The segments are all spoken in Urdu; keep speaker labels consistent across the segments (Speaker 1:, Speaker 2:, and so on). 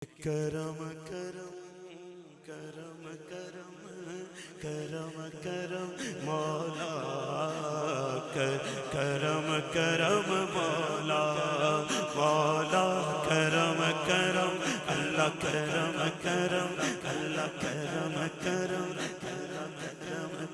Speaker 1: کرم کرم کرم کرم کرم کرم مولا کرم کرم مولا مولا کرم کرم اللہ کرم کرم اللہ کرم کرم کرم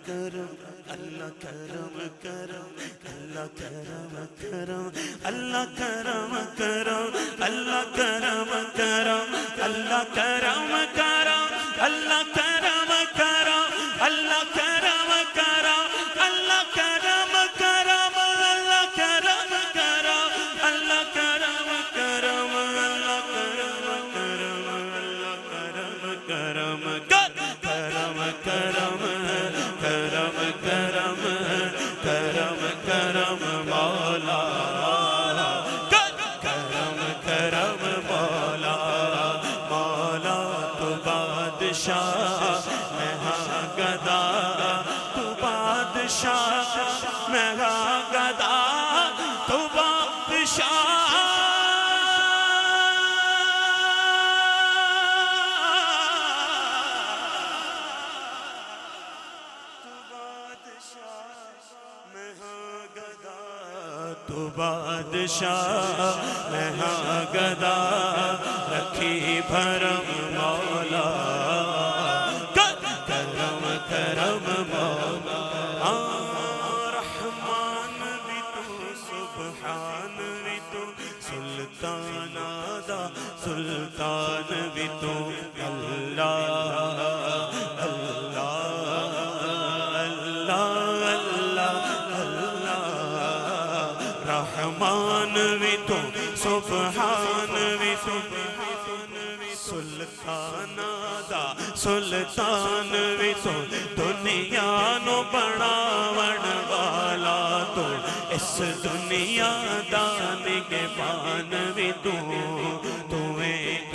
Speaker 1: کرم اللہ کرم کرم اللہ کرم کرم اللہ کرم کرم اللہ کرم کرم اللہ کرم کرم اللہ کرم کرم اللہ کرم کرم اللہ کرم کرم اللہ کرم کرم اللہ کرم کرم اللہ کرم کرم کرم کرم کرم کرم کرم کرم مولا کرم کرم مولا مولا تو بادشاہ میں ہاں گدا تو بادشاہ میں ہاں گدا تو بادشاہ تو بادشاہ میں ہاں گدا رکھی بھرم مولا کرم کرم مولا رحمان بھی تو سبحان بھی تو سلطان آدھا سلطان بھی تو اللہ رحمان بھی تو سبحان بھی تو سلطان آدھا سلطان بھی تو دنیا نو بناون والا تو اس دنیا دان کے بان بھی تو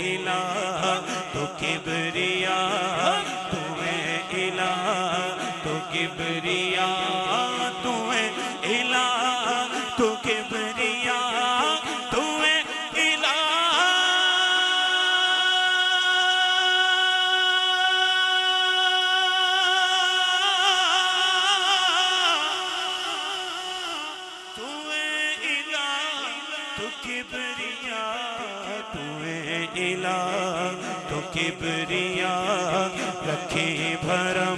Speaker 1: الہ تو کبریا تو الہ تو کبریا تو الہ تو کبریا تو الہ تو الہ تو کبریا تو الہ تو کبریا رکھی بھرا